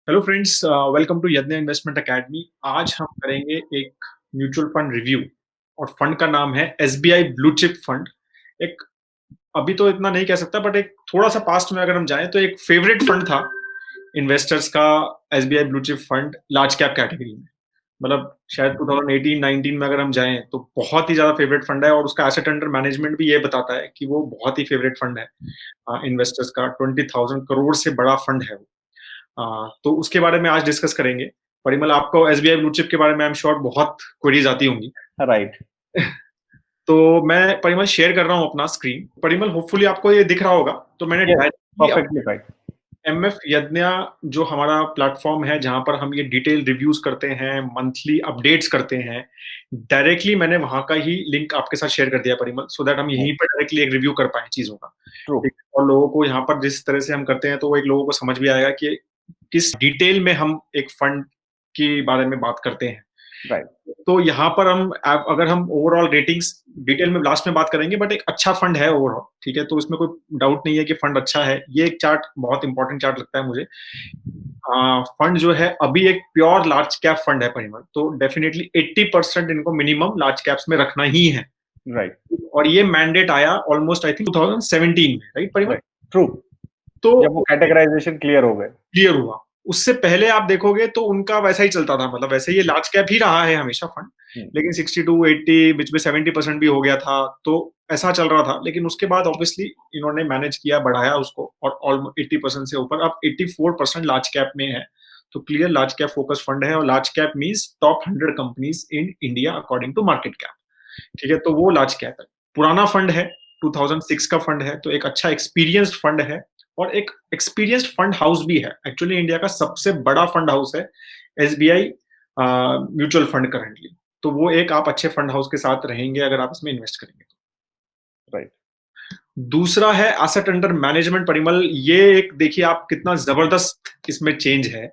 Hello friends, welcome to यज्ञ investment academy. आज हम करेंगे एक म्यूचुअल फंड रिव्यू और फंड का नाम है एसबीआई ब्लू चिप फंड। एक अभी तो इतना नहीं कह सकता, बट एक थोड़ा सा पास्ट में अगर हम जाएं तो एक फेवरेट फंड था इन्वेस्टर्स का। SBI blue chip fund large cap category में, मतलब शायद 2018-19 में अगर हम जाएं तो बहुत ही ज्यादा फेवरेट फंड है, और उसका एसेट अंडर मैनेजमेंट भी ये बताता है कि वो बहुत ही फेवरेट फंड है। इन्वेस्टर्स का 20,000 करोड़ से बड़ा फंड है वो। तो उसके बारे में आज डिस्कस करेंगे। परिमल, आपको एसबीआई ब्लू चिप के बारे में आई एम श्योर बहुत क्वेरीज आती होंगी। राइट। तो मैं परिमल शेयर कर रहा हूँ अपना स्क्रीन। परिमल, होपफुली आपको ये दिख रहा होगा। तो मैंने yes, directly perfectly right. MF यज्ञा, जो हमारा प्लेटफॉर्म है जहां पर हम ये डिटेल रिव्यूज करते हैं, मंथली अपडेट्स करते हैं, डायरेक्टली मैंने वहां का ही लिंक आपके साथ शेयर कर दिया परिमल, सो दैट हम यहीं पर डायरेक्टली एक रिव्यू कर पाए चीजों का। ट्रू। ठीक है? और लोगों को यहाँ पर जिस तरह से हम करते हैं तो वो एक लोगों को समझ भी आएगा कि किस डिटेल में हम एक फंड के बारे में बात करते हैं। राइट। तो यहाँ पर अगर हम ओवरऑल रेटिंग्स डिटेल में लास्ट में बात करेंगे, बट एक अच्छा फंड है ओवरऑल। ठीक है, तो इसमें कोई डाउट नहीं है कि फंड अच्छा है। ये एक चार्ट बहुत इंपॉर्टेंट चार्ट लगता है मुझे। फंड जो है अभी एक प्योर लार्ज कैप फंड है परिमल, तो डेफिनेटली 80% इनको मिनिमम लार्ज कैप्स में रखना ही है। राइट। और ये मैंडेट आया ऑलमोस्ट आई थिंक 2017 में, राइट परिमल? राइट। ट्रू। तो जब वो कैटेगराइजेशन क्लियर हो गए। क्लियर हुआ। उससे पहले आप देखोगे तो उनका वैसा ही चलता था, मतलब वैसे ये लार्ज कैप ही रहा है हमेशा फंड। लेकिन 60 to 80, बीच में 70% भी हो गया था, तो ऐसा चल रहा था। लेकिन उसके बाद ऑब्वियसली इन्होंने मैनेज किया, बढ़ाया उसको, और ऑलमोस्ट 80% से ऊपर अब 84% लार्ज कैप में है। तो clear large cap focus fund है, और large cap means top 100 companies in India according to market cap. ठीक है, तो वो लार्ज कैप है। पुराना फंड है, 2006 का फंड है, तो एक अच्छा एक्सपीरियंस्ड फंड है। और एक एक्सपीरियंस्ड फंड हाउस भी है। एक्चुअली इंडिया का सबसे बड़ा फंड हाउस है एसबीआई म्यूचुअल फंड करंटली। तो वो एक आप अच्छे फंड हाउस के साथ रहेंगे अगर आप इसमें इन्वेस्ट करेंगे तो। राइट। दूसरा है एसेट अंडर मैनेजमेंट परिमल। ये एक देखिए आप कितना जबरदस्त इसमें चेंज है,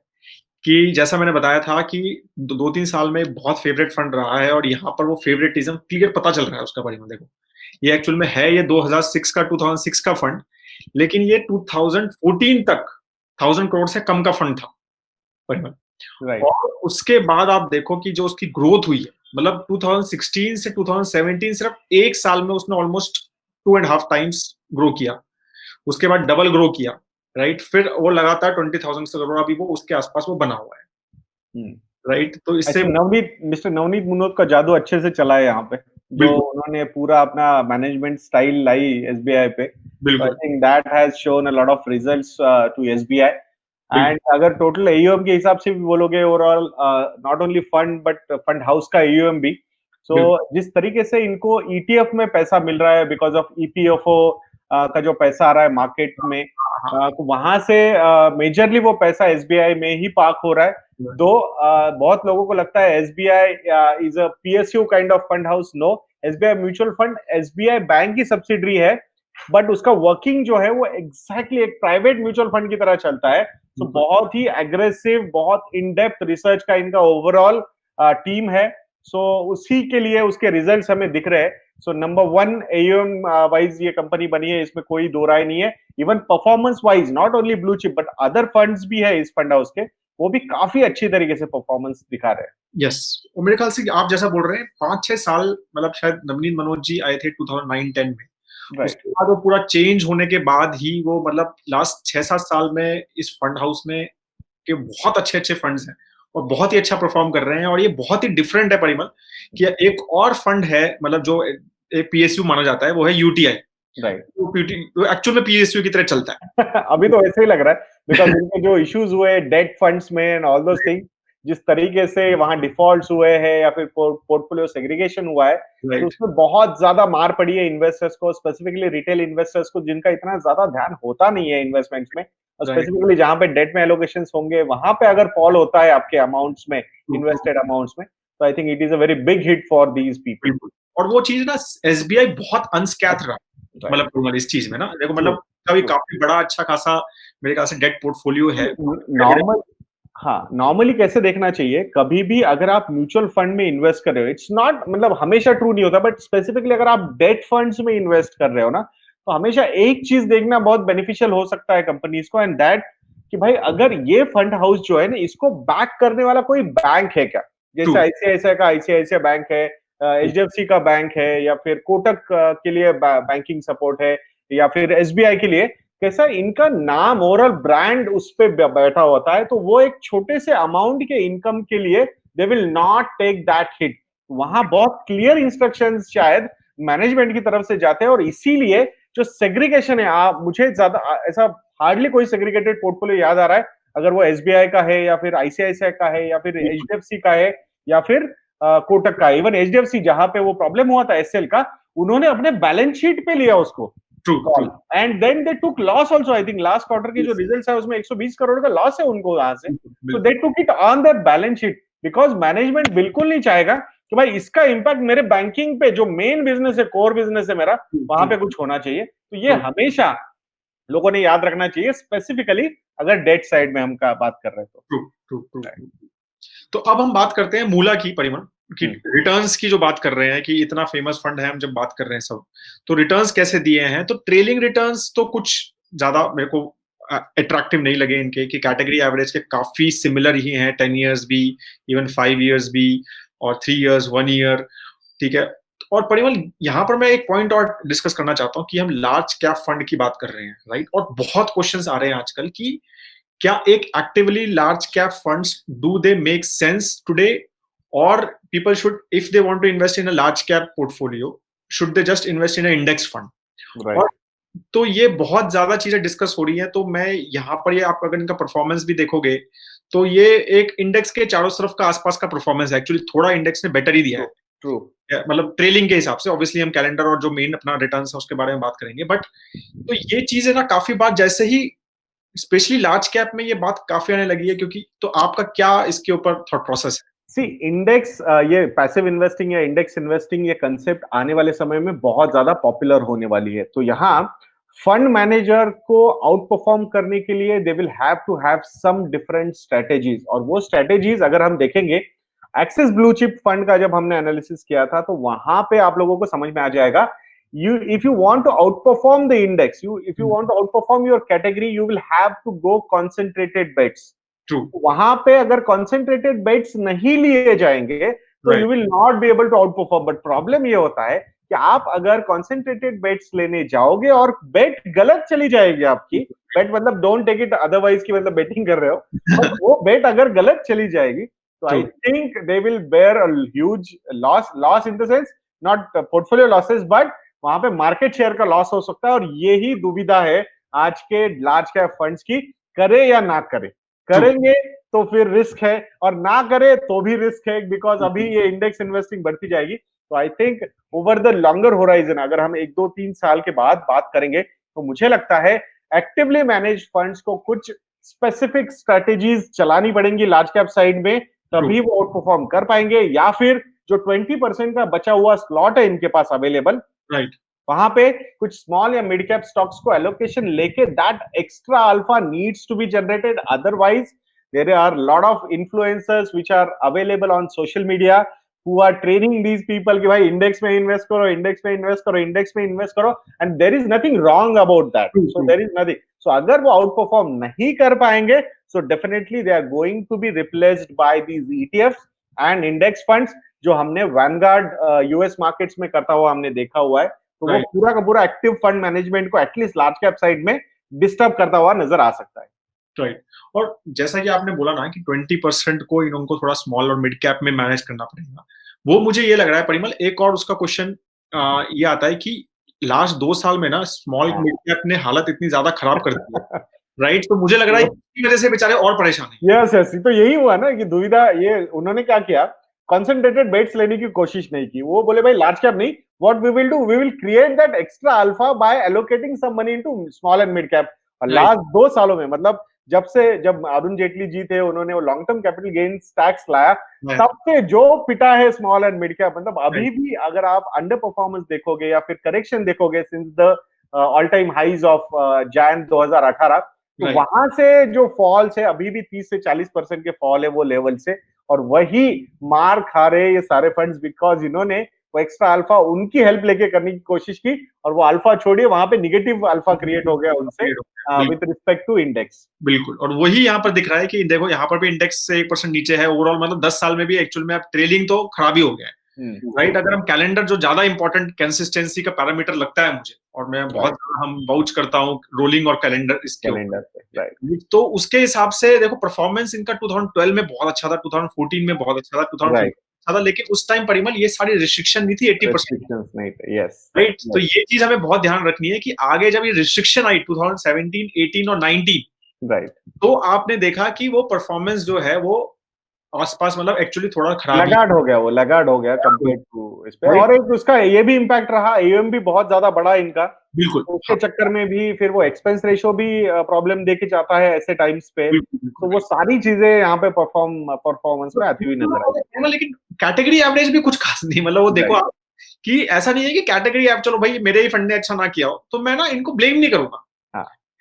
कि जैसा मैंने बताया था कि 2-3 साल में बहुत फेवरेट फंड रहा है, और यहाँ पर वो फेवरेटिज्म क्लियर पता चल रहा है उसका। परिमल देखो, ये एक्चुअल में है ये 2006 का फंड, लेकिन ये 2014 तक 1000 करोड़ से कम का फंड था परिमल। राइट। और उसके बाद आप देखो कि जो उसकी ग्रोथ हुई है, मतलब 2016 से 2017 सिर्फ एक साल में उसने ऑलमोस्ट 2.5 टाइम्स ग्रो किया। उसके बाद डबल ग्रो किया, राइट? फिर वो लगातार 20,000 करोड़, अभी वो उसके आसपास वो बना हुआ है, राइट? तो आई इससे थिंक मिस्टर नवनीत मुनोत का जादू अच्छे से चला है यहाँ पे, जो बिल्कुल उन्होंने पूरा अपना मैनेजमेंट स्टाइल लाई एसबीआई पे। आई बिल्कुल think that has shown a lot of results to SBI. बिल्कुल एंड अगर टोटल एयूएम के हिसाब से भी बोलोगे, overall not only fund but fund house का एयूएम भी। सो बिल्कुल। जिस तरीके से इनको ईटीएफ में पैसा मिल रहा है बिकॉज ऑफ ईपीएफओ का जो पैसा आ रहा है मार्केट में, हाँ, तो वहां से मेजरली वो पैसा एसबीआई में ही पार्क हो रहा है। दो बहुत लोगों को लगता है SBI is a PSU kind of fund house. No, SBI mutual fund SBI bank की सब्सिडरी है, बट उसका वर्किंग जो है वो एग्जैक्टली एक प्राइवेट म्यूचुअल फंड की तरह चलता है। तो बिल्कुल। बहुत ही एग्रेसिव, बहुत इन डेप्थ रिसर्च का इनका ओवरऑल टीम है। सो उसी के लिए उसके रिजल्ट्स हमें दिख रहे हैं। सो नंबर 1 एयूएम वाइज ये कंपनी बनी है, इसमें कोई दो राय नहीं है। Even performance wise not only blue chip but other funds भी है इस फंड हाउस के, वो भी काफी अच्छी तरीके से परफॉर्मेंस दिखा रहे हैं। यस, और मेरे ख्याल से आप जैसा बोल रहे हैं 5-6 साल, मतलब शायद नवनीत मनोज जी आए थे 2009-10 में। राइट। उसके बाद वो पूरा चेंज होने के बाद ही वो, मतलब लास्ट 6-7 साल में इस फंड हाउस में के बहुत अच्छे अच्छे फंड्स हैं, और बहुत ही अच्छा परफॉर्म कर रहे हैं। और ये बहुत ही डिफरेंट है परिमल, कि एक और फंड है, मतलब जो एक पीएसयू माना जाता है, वो है यूटीआई। राइट। वो एक्चुअल में पीएसयू की तरह चलता अभी तो ऐसे ही लग रहा है बिकॉज इनके जो इश्यूज हुए डेट फंड्स में एंड ऑल दोस थिंग, जिस तरीके से वहां डिफॉल्ट्स हुए हैं या फिर पोर्टफोलियो सेग्रीगेशन हुआ है, है, तो राइट? उसमें बहुत ज्यादा मार पड़ी है इन्वेस्टर्स को, स्पेसिफिकली रिटेल इन्वेस्टर्स को, जिनका इतना ज्यादा ध्यान होता नहीं है इन्वेस्टमेंट्स में। और राइट, स्पेसिफिकली जहां पे डेट में एलोकेशन होंगे, वहां पे अगर फॉल होता है आपके अमाउंट्स में, इन्वेस्टेड अमाउंट्स में, तो I think it is a very big hit for these people. बिल्कुल। और वो चीज ना, एसबीआई बहुत अनस्कैथ रहा, राइट। मतलब परिमल इस चीज में ना देखो, ट्रू। मतलब का भी ट्रू। काफी बड़ा अच्छा खासा मेरे ख्याल से डेट पोर्टफोलियो है। नॉर्मल, हाँ, नॉर्मली कैसे देखना चाहिए, कभी भी अगर आप म्यूचुअल फंड में इन्वेस्ट कर रहे हो, इट्स नॉट, मतलब हमेशा ट्रू नहीं होता, बट स्पेसिफिकली अगर आप डेट फंड्स में इन्वेस्ट कर रहे हो ना, तो हमेशा एक चीज देखना बहुत बेनिफिशियल हो सकता है कंपनीज को, एंड दैट कि भाई अगर ये फंड हाउस जो है ना, इसको बैक करने वाला कोई बैंक है क्या? जैसे आईसीआईसीआई का आईसीआईसीआई बैंक है, एचडीएफसी का बैंक है, या फिर कोटक के लिए बैंकिंग सपोर्ट है, या फिर एसबीआई के लिए, कैसा इनका नाम ओवरऑल ब्रांड उस पे बैठा होता है, तो वो एक छोटे से अमाउंट के इनकम के लिए they will not take that hit. वहां बहुत क्लियर इंस्ट्रक्शंस शायद मैनेजमेंट की तरफ से जाते हैं, और इसीलिए जो सेग्रीगेशन है, आप मुझे ज्यादा ऐसा हार्डली कोई सेग्रीगेटेड पोर्टफोलियो याद आ रहा है, अगर वो एसबीआई का है या फिर आईसीआईसीआई का है या फिर एचडीएफसी का है या फिर कोटक का। इवन एचडीएफसी जहां पे वो प्रॉब्लम हुआ था एसएल का, उन्होंने अपने बैलेंस शीट पे लिया उसको कॉल, एंड देन दे टूक loss also. I think last quarter के जो रिजल्ट्स है उसमें 120 करोड़ का लॉस है उनको वहां से, तो they took it on their balance sheet, because management बिल्कुल नहीं चाहेगा कि भाई इसका इंपैक्ट मेरे बैंकिंग पे, जो मेन बिजनेस है, कोर बिजनेस है मेरा, वहां पे कुछ होना चाहिए। तो ये हमेशा लोगों ने याद रखना चाहिए, स्पेसिफिकली अगर डेट साइड में हम बात कर रहे हैं तो अब हम बात करते हैं मूला की, परिमल की रिटर्न्स की जो बात कर रहे हैं कि इतना फेमस फंड है, हम जब बात कर रहे हैं सब, तो रिटर्न्स कैसे दिए हैं? तो ट्रेलिंग रिटर्न्स तो कुछ ज्यादा मेरे को अट्रैक्टिव नहीं लगे इनके, कि कैटेगरी एवरेज के काफी सिमिलर ही हैं, 10 इयर्स भी, इवन 5 इयर्स भी, और 3 इयर्स, 1 ईयर, ठीक है। और परिमल यहाँ पर मैं एक पॉइंट और डिस्कस करना चाहता हूँ कि हम लार्ज कैप फंड की बात कर रहे हैं, राइट? और बहुत क्वेश्चंस आ रहे हैं आजकल कि क्या एक actively large cap funds do they make sense today, और people should, if they want to invest in a large cap portfolio, should they just invest in a index fund? और तो ये बहुत ज्यादा चीजें डिस्कस हो रही हैं। तो मैं यहाँ पर, ये आप अगर इनका परफॉर्मेंस भी देखोगे तो ये एक इंडेक्स के चारों तरफ का आसपास का परफॉर्मेंस है, एक्चुअली थोड़ा इंडेक्स ने बेटर ही दिया है, मतलब ट्रेलिंग के हिसाब से। ऑब्वियसली हम कैलेंडर और जो मेन अपना रिटर्न्स है उसके बारे में बात करेंगे, बट तो ये चीजें ना काफी बात, जैसे ही स्पेशली लार्ज कैप में ये बात काफी आने लगी है, क्योंकि तो आपका क्या इसके ऊपर थॉट प्रोसेस है? सी इंडेक्स, ये पैसिव इन्वेस्टिंग या इंडेक्स इन्वेस्टिंग, ये कंसेप्ट आने वाले समय में बहुत ज्यादा पॉपुलर होने वाली है। तो यहाँ फंड मैनेजर को आउट परफॉर्म करने के लिए they will have to have some different strategies, और वो स्ट्रेटेजीज अगर हम देखेंगे एक्सिस ब्लू चिप फंड का जब हमने एनालिसिस किया था, तो वहां पे आप लोगों को समझ में आ जाएगा, if you want to outperform the index, if you want to outperform your category, you will have to go concentrated bets. True. वहां पे अगर concentrated bets नहीं लिए जाएंगे तो you will not be able to outperform. But problem ये होता है कि आप अगर concentrated bets लेने जाओगे और bet गलत चली जाएगी आपकी, bet मतलब don't take it otherwise कि मतलब betting कर रहे हो, but वो bet अगर गलत चली जाएगी तो I think they will bear a huge loss in the sense not portfolio losses, but वहां पे मार्केट शेयर का लॉस हो सकता है। और यही दुविधा है आज के लार्ज कैप फंड्स की, करे या ना करे। करेंगे तो फिर रिस्क है, और ना करे तो भी रिस्क है, बिकॉज अभी ये इंडेक्स इन्वेस्टिंग बढ़ती जाएगी। तो I think over the longer horizon, अगर हम 1-2-3 साल के बाद बात करेंगे, तो मुझे लगता है एक्टिवली मैनेज फंड्स को कुछ स्पेसिफिक स्ट्रेटेजीज चलानी पड़ेंगी लार्ज कैप साइड में, तभी वो आउट परफॉर्म कर पाएंगे। या फिर जो 20% का बचा हुआ स्लॉट है इनके पास अवेलेबल, राइट, वहां पे कुछ स्मॉल या मिड कैप स्टॉक्स को एलोकेशन लेके that extra alpha needs to be generated. Otherwise there are lot of influencers which are available on social media who are training these people कि भाई index में invest करो, index में invest करो, index में invest करो, and there is nothing wrong about that. So there is nothing. So अगर वो आउट परफॉर्म नहीं कर पाएंगे, so definitely they are going to be replaced by these ETFs and index funds, जो हमने वैनगार्ड यूएस मार्केट्स में करता हुआ हमने देखा हुआ है। तो वो पूरा का पूरा एक्टिव फंड मैनेजमेंट को एटलीस्ट लार्ज कैप साइड में डिस्टर्ब करता हुआ नजर आ सकता है। राइट, और जैसा कि आपने बोला ना कि 20% को इनको थोड़ा स्मॉल और मिड कैप में मैनेज करना पड़ेगा, वो मुझे ये लग रहा है परिमल। एक और उसका क्वेश्चन ये आता है कि लास्ट 2 साल में ना स्मॉल मिड कैप ने हालत इतनी ज्यादा खराब कर दी है, राइट? तो मुझे लग रहा है इसकी वजह से बेचारे और परेशान हैं। यस, तो यही हुआ ना कि दुविधा, ये उन्होंने क्या किया, कंसंट्रेटेड बेट्स लेने की कोशिश नहीं की। वो बोले भाई लार्ज कैप नहीं, what we will do, we will create that extra alpha by allocating some money into small and mid cap. और लास्ट 2 सालों में, मतलब जब अरुण जेटली जी थे, उन्होंने वो long term capital gains tax लाया, तब से जो पिटा है स्मॉल एंड मिड कैप, मतलब अभी भी अगर आप अंडर परफॉर्मेंस देखोगे या फिर करेक्शन देखोगे since the all time highs of Jan 2018, तो वहां से जो फॉल्स है अभी भी 30 से 40% के फॉल है वो लेवल से, और वही मार खा रहे ये सारे फंड्स बिकॉज इन्होंने वो एक्स्ट्रा अल्फा उनकी हेल्प लेके करने की कोशिश की और वो अल्फा छोड़िए वहां पे निगेटिव अल्फा क्रिएट हो गया उनसे विद रिस्पेक्ट टू इंडेक्स। बिल्कुल, और वही यहाँ पर दिख रहा है कि देखो यहाँ पर भी इंडेक्स से 1% नीचे है ओवरऑल, मतलब 10 साल में भी एक्चुअल में अब ट्रेलिंग तो खराब ही हो गया है, राइट। अगर हम कैलेंडर, जो ज्यादा इंपॉर्टेंट कंसिस्टेंसी का पैरामीटर लगता है मुझे, और मैं बहुत हम वाउच करता हूँ रोलिंग और कैलेंडर इसके ऊपर, तो उसके हिसाब से देखो परफॉर्मेंस इनका 2012 में बहुत अच्छा था, 2014 में बहुत अच्छा था, 2015 अच्छा था, लेकिन उस टाइम परिमल ये सारी रिस्ट्रिक्शन नहीं थी, 80% राइट। तो ये चीज हमें बहुत ध्यान रखनी है कि आगे जब ये रिस्ट्रिक्शन आई 2017, 18 और 19, राइट, तो आपने देखा कि वो परफॉर्मेंस जो है वो आसपास मतलब एक्चुअली थोड़ा खराब लगाड हो गया, वो लगाड हो गया कंपेयर टू इस पे। और एक उसका ये भी इम्पैक्ट रहा, एयूएम भी बहुत ज्यादा बढ़ा इनका, बिल्कुल, उसके चक्कर में भी फिर वो एक्सपेंस रेशियो भी प्रॉब्लम देके जाता है ऐसे टाइम्स पे, तो वो सारी चीजें यहाँ पे परफॉर्मेंस में आती हुई नजर आई। लेकिन कैटेगरी एवरेज भी कुछ खास नहीं, मतलब वो देखो आप कि ऐसा नहीं है कि कैटेगरी एवरेज, चलो भाई मेरे ही फंड ने अच्छा ना किया हो तो मैं ना इनको ब्लेम नहीं करूंगा।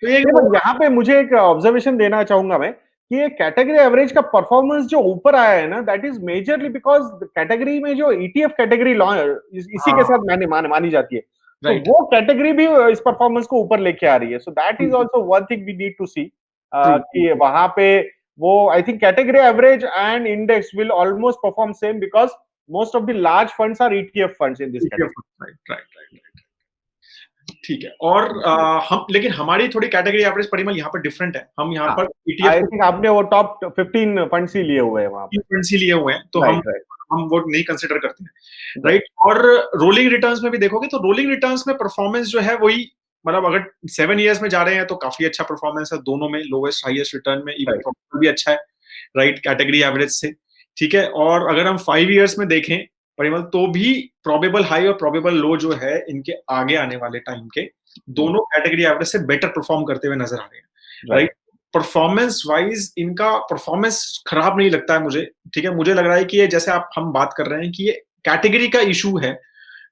तो यहाँ पे मुझे एक ऑब्जर्वेशन देना चाहूंगा मैं कि ये कैटेगरी एवरेज का परफॉर्मेंस जो ऊपर आया है ना, that is majorly because category में जो ईटीएफ कैटेगरी इसी के साथ मानी जाती है, तो वो कैटेगरी भी इस परफॉर्मेंस को ऊपर लेके आ रही है। So that is also one thing we need to see कि वहां पे वो I think category average and index will almost perform same because most of the large funds are ETF funds in this category. Right, ठीक है। और हम, लेकिन हमारी थोड़ी कैटेगरी एवरेज परिमल यहाँ पर डिफरेंट है। हम यहाँ पर ETF, आई थिंक आपने वो टॉप 15 फंड्स ही लिए हुए हैं, वहां पे फंड्स ही लिए हुए हैं, तो हम वो नहीं कंसिडर करते हैं, राइट। और रोलिंग रिटर्न्स में भी देखोगे तो रोलिंग रिटर्न्स में परफॉर्मेंस जो है वही, मतलब अगर 7 इयर्स में जा रहे हैं तो काफी अच्छा परफॉर्मेंस है दोनों में, लोवेस्ट हाईएस्ट रिटर्न में इवन भी अच्छा है, राइट, कैटेगरी एवरेज से, ठीक है। और अगर हम 5 इयर्स में देखें परिमल, तो भी प्रोबेबल हाई और प्रोबेबल लो जो है इनके आगे आने वाले टाइम के दोनों कैटेगरी एवरेज से बेटर परफॉर्म करते हुए नजर आ रहे हैं, राइट। परफॉर्मेंस वाइज इनका परफॉर्मेंस खराब नहीं लगता है मुझे, ठीक है। मुझे लग रहा है कि ये जैसे हम बात कर रहे हैं कि ये कैटेगरी का इशू है,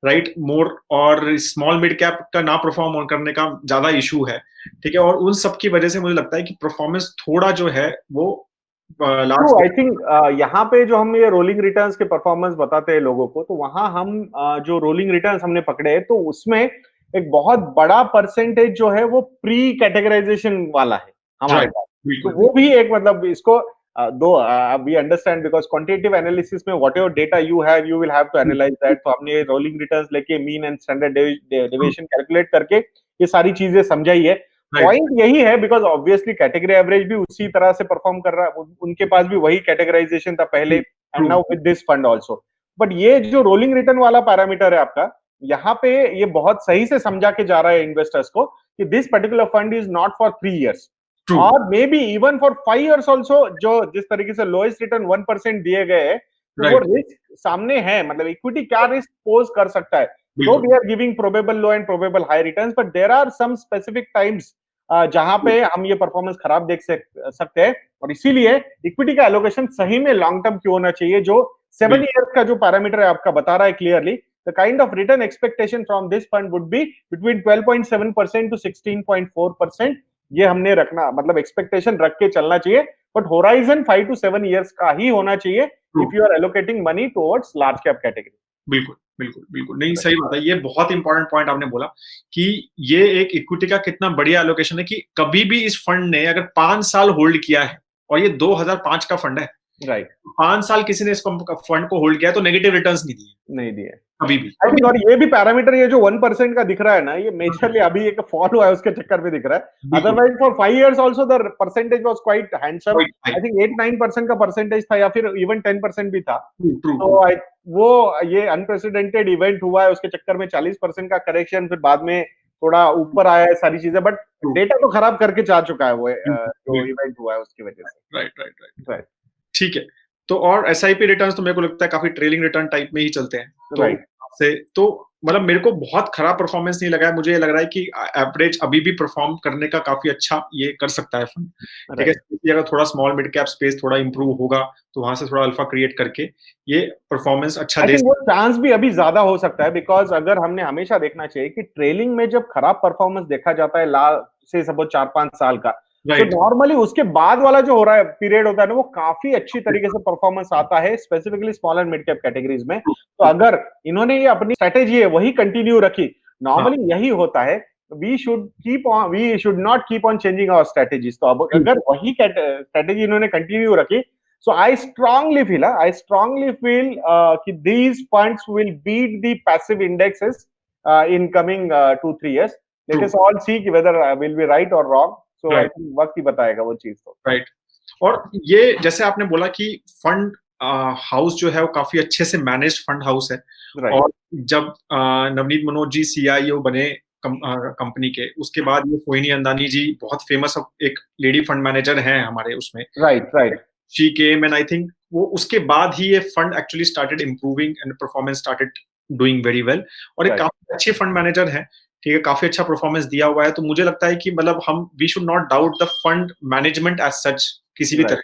राइट, मोर, और स्मॉल मिड कैप का ना परफॉर्म करने का ज्यादा इशू है, ठीक है। और उन सब की वजह से मुझे लगता है कि परफॉर्मेंस थोड़ा जो है वो आई थिंक यहाँ पे जो हम ये रोलिंग रिटर्न्स के परफॉर्मेंस बताते हैं लोगों को, तो वहां हम जो रोलिंग रिटर्न्स हमने पकड़े हैं तो उसमें एक बहुत बड़ा परसेंटेज जो है वो प्री कैटेगराइजेशन वाला है हमारे पास, तो वो भी एक मतलब इसको दो we understand because quantitative analysis में whatever data you have you will have to analyze that. तो हमने रोलिंग रिटर्न्स लेके mean and standard deviation calculate करके ये सारी चीजें समझाई है। पॉइंट यही है बिकॉज ऑब्वियसली कैटेगरी एवरेज भी उसी तरह से परफॉर्म कर रहा है, उनके पास भी वही कैटेगराइजेशन था पहले, and now with this fund also. But ये जो रोलिंग रिटर्न वाला पैरामीटर है आपका, यहाँ पे ये बहुत सही से समझा के जा रहा है इन्वेस्टर्स को कि this particular fund is not for 3 years और may be even for 5 years also. जो जिस तरीके से लोएस्ट रिटर्न 1% दिए गए हैं, तो वो रिस्क सामने है, मतलब इक्विटी क्या रिस्क पोज कर सकता है। So we are giving probable low and probable high returns, but there are some specific times जहां पे हम ये परफॉर्मेंस खराब देख सकते हैं, और इसीलिए इक्विटी का एलोकेशन सही में लॉन्ग टर्म क्यों होना चाहिए। जो 7 इयर्स का जो पैरामीटर है आपका बता रहा है clearly, the kind of return expectation from this fund would be between 12.7% to 16.4%। ये हमने रखना, मतलब एक्सपेक्टेशन रख के चलना चाहिए, बट होराइजन 5 to 7 इयर्स का ही होना चाहिए if you are allocating money towards large cap category. बिल्कुल बिल्कुल बिल्कुल, नहीं सही बात है, ये बहुत इंपॉर्टेंट पॉइंट आपने बोला कि ये एक इक्विटी का कितना बढ़िया एलोकेशन है कि कभी भी इस फंड ने अगर 5 साल होल्ड किया है, और ये 2005 का फंड है, राइट, 5 साल किसी ने इस फंड को होल्ड किया है तो नेगेटिव रिटर्न्स नहीं दिए कभी भी। आई थिंक, और ये भी पैरामीटर ये जो 1% का दिख रहा है ना, ये मेजरली अभी एक फॉल हुआ है उसके चक्कर में दिख रहा है। Otherwise for 5 years also the percentage was quite handsome. I think 8-9% का परसेंटेज था, या फिर इवन 10% भी था। तो वो ये अनप्रेसिडेंटेड इवेंट हुआ है, उसके चक्कर में 40% का करेक्शन, फिर बाद में थोड़ा ऊपर आया है सारी चीजें, बट डेटा तो खराब करके जा चुका है वो जो इवेंट हुआ है उसकी वजह से। राइट, ठीक है। तो और एसआईपी रिटर्न्स तो मेरे को लगता है काफी ट्रेलिंग रिटर्न टाइप में ही चलते हैं, तो मतलब मेरे को बहुत खराब परफॉर्मेंस नहीं लगा है। मुझे ये लग रहा है कि एवरेज अभी भी परफॉर्म करने का काफी अच्छा ये कर सकता है फंड, ठीक है। अगर थोड़ा स्मॉल मिड कैप स्पेस थोड़ा इंप्रूव होगा तो वहां से थोड़ा अल्फा क्रिएट करके ये परफॉर्मेंस अच्छा दे, वो चांस भी अभी ज्यादा हो सकता है। बिकॉज अगर हमने हमेशा देखना चाहिए कि ट्रेलिंग में जब खराब परफॉर्मेंस देखा जाता है से सपोज 4-5 साल का, सो नॉर्मली उसके बाद वाला जो हो रहा है पीरियड होता है ना, वो काफी अच्छी तरीके से परफॉर्मेंस आता है, specifically small and mid cap categories में। तो अगर इन्होंने ये अपनी स्ट्रेटेजी है वही कंटिन्यू रखी, नॉर्मली यही होता है, we should not keep on changing our strategies. तो अब अगर वही स्ट्रेटेजी इन्होंने कंटिन्यू रखी, so I strongly feel कि these funds will beat the passive indexes in coming 2-3 years. Let us all see कि whether will be right or wrong. So I think वक्त ही बताएगा वो चीज। तो राइट। और ये जैसे आपने बोला कि फंड हाउस जो है वो काफी अच्छे से मैनेज्ड फंड हाउस है। और जब नवनीत मनोज जी CIO बने कंपनी के, उसके बाद ये सोहिनी अंदानी जी बहुत फेमस एक लेडी फंड मैनेजर हैं हमारे उसमें। Right. She came and I think वो उसके बाद ही ये fund actually started improving and performance started doing very well. और एक काफी अच्छे फंड मैनेजर है, ठीक है, काफी अच्छा परफॉर्मेंस दिया हुआ है। तो मुझे लगता है कि मतलब we should not doubt the fund management as such किसी भी तरह,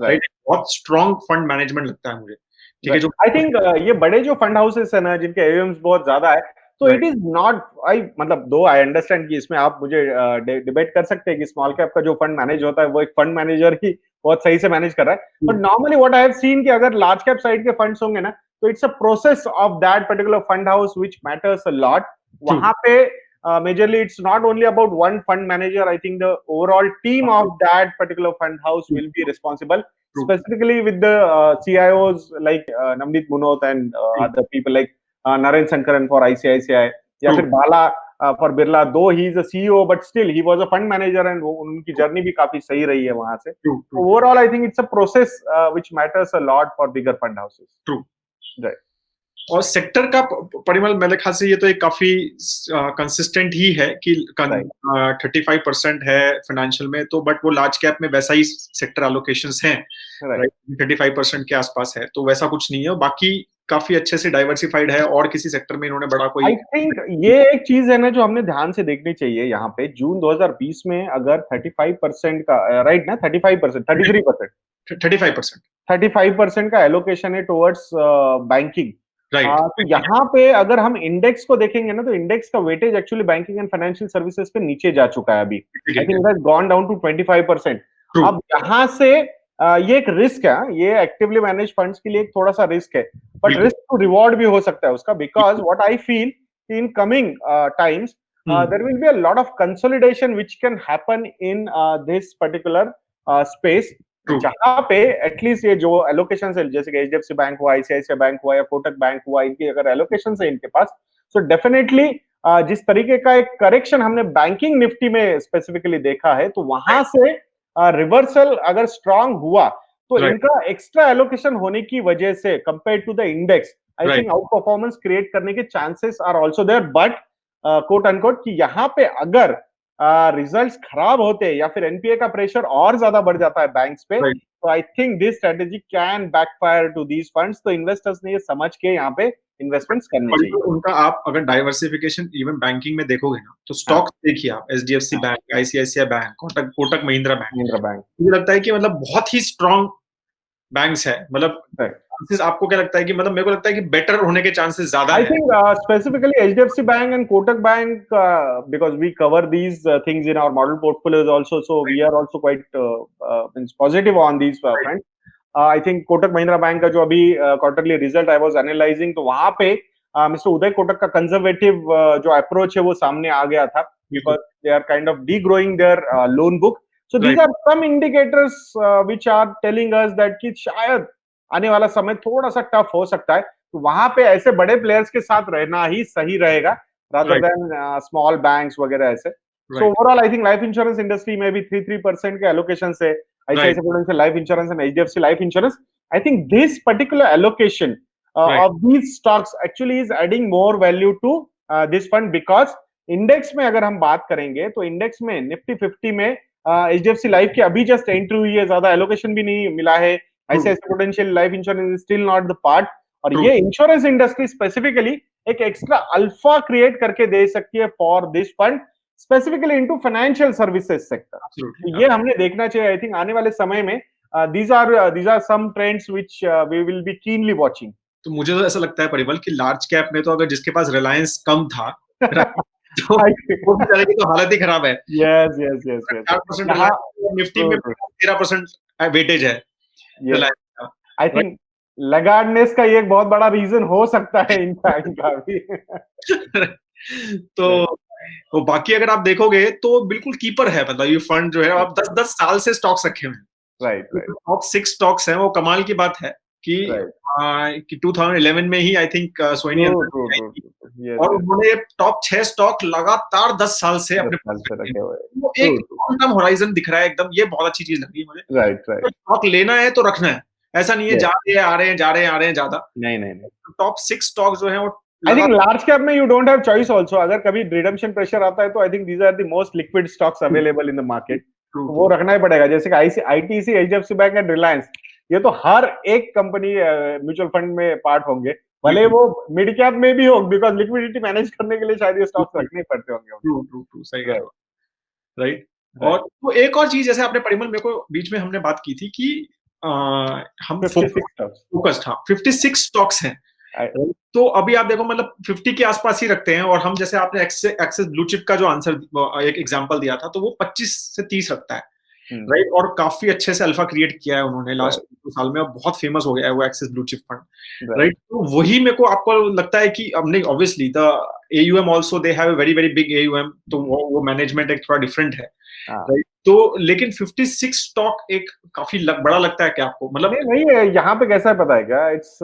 राइट। बहुत स्ट्रॉन्ग फंड मैनेजमेंट लगता है मुझे, ठीक है। जो आई थिंक ये बड़े जो फंड हाउसेस है ना, जिनके एएम्स बहुत ज्यादा है, तो इट इज नॉट, आई मतलब दो आई अंडरस्टैंड कि इसमें आप मुझे डिबेट कर सकते हैं कि स्मॉल कैप का जो फंड मैनेज होता है वो एक फंड मैनेजर ही बहुत सही से मैनेज कर रहा है। But normally what I have seen कि अगर लार्ज कैप साइड के फंड्स होंगे ना, तो it's a process of that particular fund house which matters a lot. वहां पे majorly it's not only about one fund manager. I think the overall team of that particular fund house will be responsible, specifically with the CIOs like Navneet Munot and other people like Naren Sankaran for ICICI, या फिर बाला for Birla, though he is a CEO but still he was a fund manager and उनकी journey भी काफी सही रही है वहां से। Overall I think it's a process which matters a lot for bigger fund houses. True. Right. और sector का परिमल मेरे ख्याल से ये तो एक काफी कंसिस्टेंट ही है कि 35% है फाइनेंशियल में, तो बट वो लार्ज कैप में वैसा ही सेक्टर एलोकेशंस हैं, 35% के आसपास है, तो वैसा कुछ नहीं है। बाकी काफी अच्छे से डाइवर्सिफाइड है, और किसी सेक्टर में इन्होंने बड़ा कोई, आई थिंक ये एक चीज है ना जो हमने ध्यान से देखनी चाहिए यहाँ पे। जून 2020 में अगर 35% का, राइट ना, 35%, 35% का एलोकेशन है टुवर्ड्स बैंकिंग। तो यहाँ पे अगर हम इंडेक्स को देखेंगे ना, तो इंडेक्स का weightage actually banking and financial services पे नीचे जा चुका है अभी। I think it has gone down to 25%। अब यहाँ से ये एक रिस्क है, ये एक्टिवली मैनेज फंड्स के लिए एक थोड़ा सा रिस्क है, बट रिस्क टू रिवॉर्ड भी हो सकता है उसका, because what I feel in coming times there will be a lot of consolidation which can happen in this particular space, जहां पे एटलीस्ट ये जो एलोकेशन है, जैसे कि एचडीएफसी बैंक हुआ, आईसीआईसीआई बैंक हुआ या कोटक बैंक हुआ, इनकी अगर एलोकेशन है इनके पास, सो डेफिनेटली जिस तरीके का एक करेक्शन हमने बैंकिंग निफ्टी में स्पेसिफिकली देखा है, तो वहां से रिवर्सल अगर स्ट्रांग हुआ तो इनका एक्स्ट्रा एलोकेशन होने की वजह से compare to the index, I think outperformance create करने के chances are also there. But quote unquote कि यहाँ पे अगर रिजल्ट्स खराब होते या फिर एनपीए का प्रेशर और ज्यादा बढ़ जाता है बैंक्स पे, तो I think this strategy can backfire to these funds. तो इन्वेस्टर्स ने ये समझ के यहाँ पे इन्वेस्टमेंट्स करने चाहिए। तो उनका आप अगर डाइवर्सिफिकेशन इवन बैंकिंग में देखोगे ना, तो स्टॉक्स देखिए आप, HDFC bank, ICICI bank, Kotak Mahindra bank, मुझे लगता है कि मतलब बहुत ही स्ट्रॉन्ग बैंक्स है। मतलब आपको क्या लगता है कि, मतलब मेरे को लगता है कि बेटर होने के चांसेस ज्यादा है। I think specifically HDFC Bank and Kotak Bank, because we cover these things in our model portfolios also, so we are also quite positive on these fronts. I think Kotak Mahindra Bank का जो अभी quarterly result I was analyzing, तो वहां पे mister Uday Kotak का conservative जो approach है वो सामने आ गया था, because they are kind of degrowing their loan book. So these are some indicators which are telling us that कि शायद आने वाला समय थोड़ा सा टफ हो सकता है, तो वहां पे ऐसे बड़े प्लेयर्स के साथ रहना ही सही रहेगा, रादर देन स्मॉल बैंक्स वगैरह ऐसे। So overall I think life insurance industry में भी 3% के एलोकेशन से ICICI prudential life insurance and HDFC life insurance, I think this particular allocation of these stocks actually is adding more value to this fund, because index में अगर हम बात करेंगे तो इंडेक्स में निफ्टी 50 में एचडीएफसी लाइफ की अभी जस्ट एंट्री हुई है, ज्यादा एलोकेशन भी नहीं मिला है, ICICI prudential life insurance is still not the part, और ये इंश्योरेंस इंडस्ट्री स्पेसिफिकली एक एक्स्ट्रा अल्फा क्रिएट करके दे सकती है for this fund, specifically into financial services sector. ये हमने देखना चाहिए। आई थिंक आने वाले समय में these are some trends which we will be keenly watching. तो मुझे तो ऐसा लगता है परिमल कि लार्ज कैप में तो अगर जिसके पास रिलायंस कम था तो वो बेचारे की तो हालत ही खराब है। यस यस यस यस 4% यहाँ निफ्टी में 13% वेटेज है यस रिलायंस का, आई थिंक लगार्डनेस का ये एक बहुत बड़ा रीजन हो सकता है इनफैक्ट का भी। राइट। तो बाकी अगर आप देखोगे तो बिल्कुल कीपर है, मतलब ये फंड जो है आप 10-10 साल से स्टॉक्स रखे हुए हैं। राइट राइट टॉप 6 स्टॉक्स हैं, वो कमाल की बात है कि राइट 2011 में ही आई थिंक सोनी ट्रू अंदर ट्रू आई ट्रू थी, यस और यस उन्होंने टॉप 6 स्टॉक लगातार 10 साल से 10 अपने साल पास से रखे रखे हैं। हुए वो ट्रू एक ट्रू लॉन्ग टर्म होराइजन दिख रहा है एकदम, ये बहुत अच्छी चीज लग रही है मुझे। राइट तो राइट स्टॉक लेना है तो रखना है, ऐसा नहीं है यस जा रहे हैं आ रहे हैं जा रहे हैं आ रहे हैं ज्यादा। नहीं नहीं नहीं टॉप 6 स्टॉक जो है वो आई थिंक लगातार लार्ज कैप में you don't have choice also, अगर कभी रिडेम्पशन प्रेशर आता है तो I think these are the most liquid stocks available in the market, तो वो रखना ही पड़ेगा। जैसे कि ITC, HDFC bank and Reliance, ये तो हर एक कंपनी म्यूचुअल फंड में पार्ट होंगे, भले वो मिड कैप में भी हो, बिकॉज लिक्विडिटी मैनेज करने के लिए शायद ये स्टॉक्स रखने पड़ते होंगे। ट्रू ट्रू ट्रू सही कह रहे राइट हो, राइट। और राइट तो एक और चीज जैसे आपने परिमल मेरे को बीच में हमने बात की थी कि हम 56 स्टॉक्स फोकस्ड, हाँ 56 स्टॉक्स हैं। तो अभी आप देखो मतलब 50 के आसपास ही रखते हैं, और हम जैसे आपने एक्सेस ब्लू चिप का जो आंसर एक एग्जांपल दिया था, तो वो 25 से 30 रखता है, राइट। और काफी अच्छे से अल्फा क्रिएट किया है उन्होंने लास्ट 2 साल में, और बहुत फेमस हो गया है वो Axis blue chip fund, right. तो वही मेरे को आपको लगता है कि अब नहीं, obviously the AUM also they have a very very big AUM, तो वो मैनेजमेंट एक थोड़ा डिफरेंट है, राइट। तो लेकिन 56 स्टॉक एक काफी बड़ा लगता है क्या आपको, मतलब नहीं नहीं है, यहाँ पे कैसा है पता है क्या, इट्स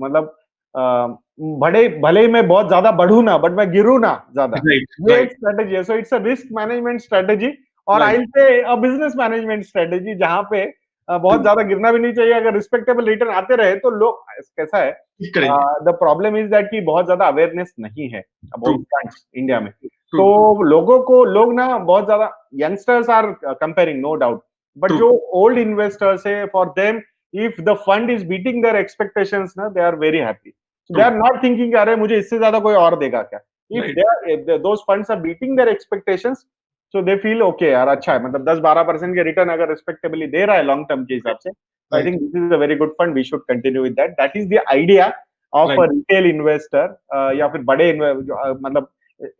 मतलब बड़े भले ही मैं बहुत ज्यादा बढ़ू ना, बट मैं गिरू ना ज्यादा, राइट ये एक राइट स्ट्रेटेजी है। So it's a risk management strategy, और आई right will say a business management strategy, जहां पे बहुत ज्यादा गिरना भी नहीं चाहिए। अगर रिस्पेक्टेबल रिटर्न आते रहे तो लोग, कैसा है, ठीक करेंगे, द प्रॉब्लम इज दैट कि बहुत ज्यादा अवेयरनेस नहीं है ट्रू अबाउट फंड्स इंडिया में। ट्रू तो लोग ना बहुत ज्यादा, youngsters are comparing no doubt, but true जो ओल्ड इन्वेस्टर्स है, for them if the fund is beating their expectations na, they are very happy, so they true are not thinking अरे मुझे इससे ज्यादा कोई और देगा क्या। if right they are, if those funds are beating their expectations, so they feel okay यार, अच्छा है, मतलब 10-12% के रिटर्न अगर रिस्पेक्टेबली दे रहा है लॉन्ग टर्म के हिसाब से, तो I right think this is a very good fund, we should continue with that, that is the idea of a right retail investor, या फिर बड़े मतलब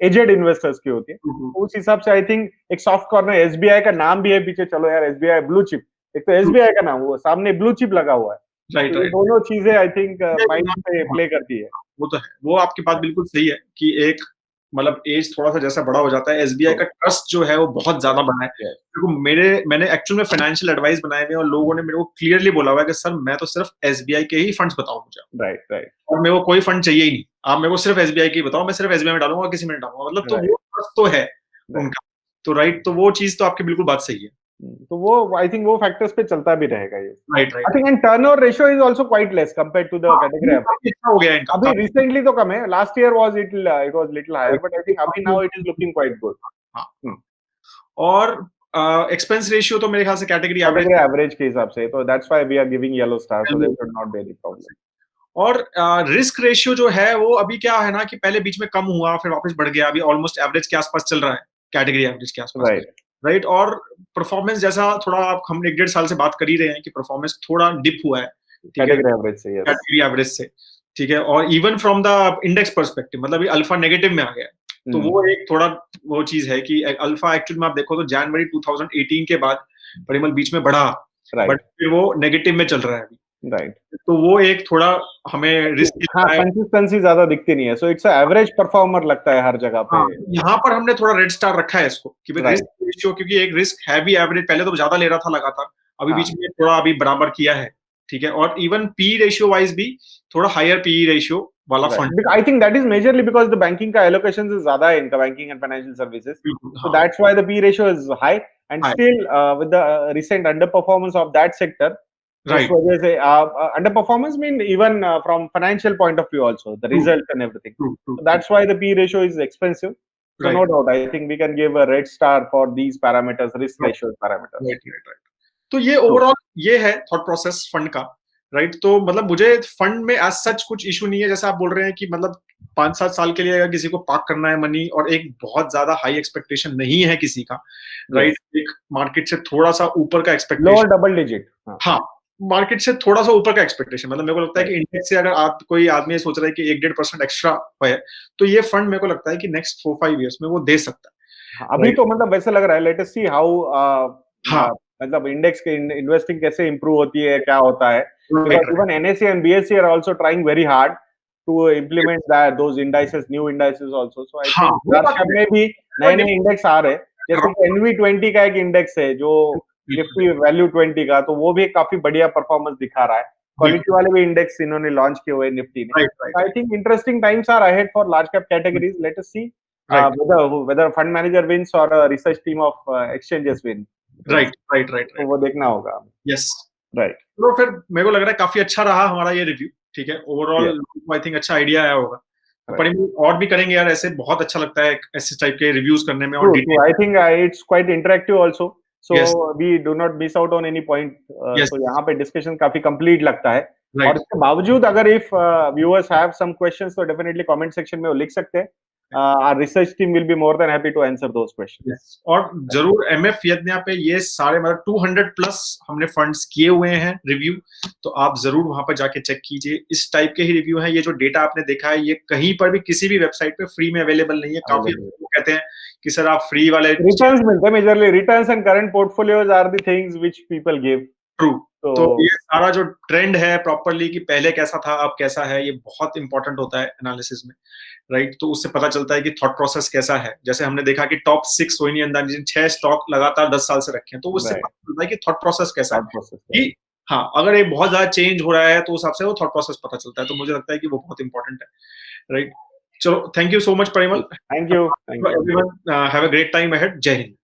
एजेड इन्वेस्टर्स की होती है। ट्रू उस हिसाब से आई थिंक एक सॉफ्ट कॉर्नर, एसबीआई का नाम भी है पीछे, चलो यार एसबीआई ब्लू चिप, एक तो एसबीआई का नाम, वो सामने ब्लू चिप लगा हुआ है, राइट तो ये राइट दोनों चीजें आई थिंक माइंड पे प्ले करती है। वो तो है, वो आपकी बात बिल्कुल सही है कि एक मतलब एज थोड़ा सा जैसा बड़ा हो जाता है, SBI का ट्रस्ट जो है वो बहुत ज्यादा बड़ा है। देखो मैंने एक्चुअल में फाइनेंशियल एडवाइस बनाए हुए हैं, और लोगों ने मेरे को क्लियरली बोला हुआ है कि सर मैं तो सिर्फ SBI के ही फंड्स बताओ मुझे, राइट राइट और मेरे को कोई फंड चाहिए ही नहीं, आप मेरे को सिर्फ SBI के ही बताओ, मैं सिर्फ SBI में डालूंगा, किसी में नहीं डालूंगा, मतलब तो वो ट्रस्ट तो है उनका, तो राइट, तो वो चीज तो आपकी बिल्कुल बात सही है, तो वो आई थिंक वो फैक्टर्स पे चलता भी रहेगा ये। Right I right think and turnover ratio is also quite less compared to the category average. काफी अच्छा हो गया इनका, अभी काफी रिसेंटली तो कम है, last year was it was little higher, but I think अभी now it is looking quite good. हाँ। और एक्सपेंस रेशियो तो मेरे ख्याल से कैटेगरी एवरेज, कैटेगरी एवरेज के हिसाब से, तो that's why we are giving yellow star, so there should not be any problem. और रिस्क रेशियो जो है वो अभी क्या है ना कि पहले बीच में कम हुआ फिर वापस बढ़ गया, अभी ऑलमोस्ट एवरेज के आसपास चल रहा है, कैटेगरी एवरेज के आसपास, राइट राइट। और परफॉर्मेंस जैसा थोड़ा आप हम 1-1.5 साल से बात कर ही रहे हैं कि परफॉर्मेंस थोड़ा डिप हुआ है, ठीक है, कैटेगरी एवरेज से, यस कैटेगरी एवरेज से, ठीक है। और even from the index perspective मतलब अल्फा नेगेटिव में आ गया, तो वो एक थोड़ा वो चीज है कि अल्फा एक्चुअली में आप देखो तो जनवरी 2018 के बाद परिमल बीच में बढ़ा, बट फिर वो नेगेटिव में चल रहा है अभी, राइट। तो वो एक थोड़ा हमें रिस्क, हाँ, कंसिस्टेंसी ज्यादा दिखती नहीं है, सो इट्स एवरेज परफॉर्मर लगता है हर जगह पे। हाँ, यहाँ पर हमने थोड़ा रेड स्टार रखा है इसको कि भाई रिस्क रेशियो, क्योंकि एक रिस्क है भी एवरेज, पहले तो ज्यादा ले रहा था लगातार, अभी बीच में थोड़ा अभी बराबर किया है, ठीक है। और इवन पी रेशियो वाइज भी थोड़ा हायर पी रेशियो वाला fund, I think that is majorly because the banking का एलोकेशन ज्यादा है इनका, banking and financial services, so that's why the P ratio is high, and still with the recent under performance of that sector, right, उस वजह से under performance mean even from financial point of view also the result and everything, so that's why the P ratio is expensive, so right, no doubt I think we can give a red star for these parameters, risk ratio parameters, right. तो ये overall ये है thought process fund का, right. तो मतलब मुझे fund में as such कुछ इशू नहीं है, जैसा आप बोल रहे हैं कि मतलब 5-7 साल के लिए अगर किसी को पार्क करना है मनी, और एक बहुत ज्यादा हाई एक्सपेक्टेशन नहीं है किसी का, राइट, एक मार्केट से थोड़ा सा ऊपर का एक्सपेक्टेशन, लोअर डबल डिजिट, हाँ, मार्केट से थोड़ा सा ऊपर का एक्सपेक्टेशन, मतलब मेरे को लगता है कि इंडेक्स से अगर आप कोई आदमी सोच रहा है कि 1-1.5% एक्स्ट्रा है, तो ये फंड मेरे को लगता है कि नेक्स्ट 4-5 इयर्स में वो दे सकता है। अभी तो मतलब वैसे लग रहा है, लेट अस सी हाउ हाँ, मतलब इंडेक्स के इन्वेस्टिंग कैसे इंप्रूव होती है, क्या होता है, right, because even NSC and BSC are also trying very hard to implement that those indices, new indices also. So I हाँ, थिंक वो लार्ज बात कैप है। में भी नए नए इंडेक्स आ रहे हैं, जैसे कि NV20 का एक इंडेक्स है जो निफ्टी वैल्यू 20 का, तो वो भी काफी बढ़िया परफॉर्मेंस दिखा रहा है। क्वालिटी वाले भी इंडेक्स इन्होंने लॉन्च किए हुए निफ्टी ने। I think interesting times are ahead for large cap categories. Let us see whether fund manager wins or a research team of exchanges win. Right. तो वो देखना होगा। Yes, right. तो फिर मेरे को लग रहा है काफी अच्छा रहा हमारा ये रिव्यू, ठीक है, ओवरऑल आई थिंक अच्छा आइडिया आया होगा। परिमल और भी करेंगे यार, ऐसे बहुत अच्छा लगता है ऐसे टाइप के रिव्यूज करने में, और detail. I think it's quite interactive also, so Yes. We do not miss out on any point. Yes. तो यहाँ पे डिस्कशन काफी कंप्लीट लगता है। Right. और इसके बावजूद अगर if viewers have some questions तो डेफिनेटली कमेंट सेक्शन में वो लिख सकते हैं। Our research team will be more than happy to answer those questions. Yes. और जरूर एमएफ यज्ञ पे ये सारे मतलब 200 प्लस हमने फंड्स किए हुए हैं रिव्यू, तो आप जरूर वहां पर जाके चेक कीजिए। इस टाइप के ही रिव्यू है, ये जो डेटा आपने देखा है ये कहीं पर भी किसी भी वेबसाइट पे फ्री में अवेलेबल नहीं है। काफी लोग कहते हैं कि सर आप फ्री वाले रिटर्न्स मिलते हैं, majorly returns and current portfolios are the things which people give. True. तो ये सारा जो ट्रेंड है प्रॉपरली कि पहले कैसा था अब कैसा है, ये बहुत इंपॉर्टेंट होता है एनालिसिस में, राइट। तो उससे पता चलता है कि थॉट प्रोसेस कैसा है। जैसे हमने देखा कि टॉप 6 सोनी अंदाज 6 स्टॉक लगातार 10 साल से रखे हैं, तो उससे पता चलता है कि थॉट प्रोसेस कैसा है कि हाँ, अगर ये बहुत ज्यादा चेंज हो रहा है तो उस हिसाब से वो थॉट प्रोसेस पता चलता है। तो मुझे लगता है कि वो बहुत इंपॉर्टेंट है, राइट। चलो, thank you so much Parimal. Thank you. Everyone have a great time ahead. जय हिंद।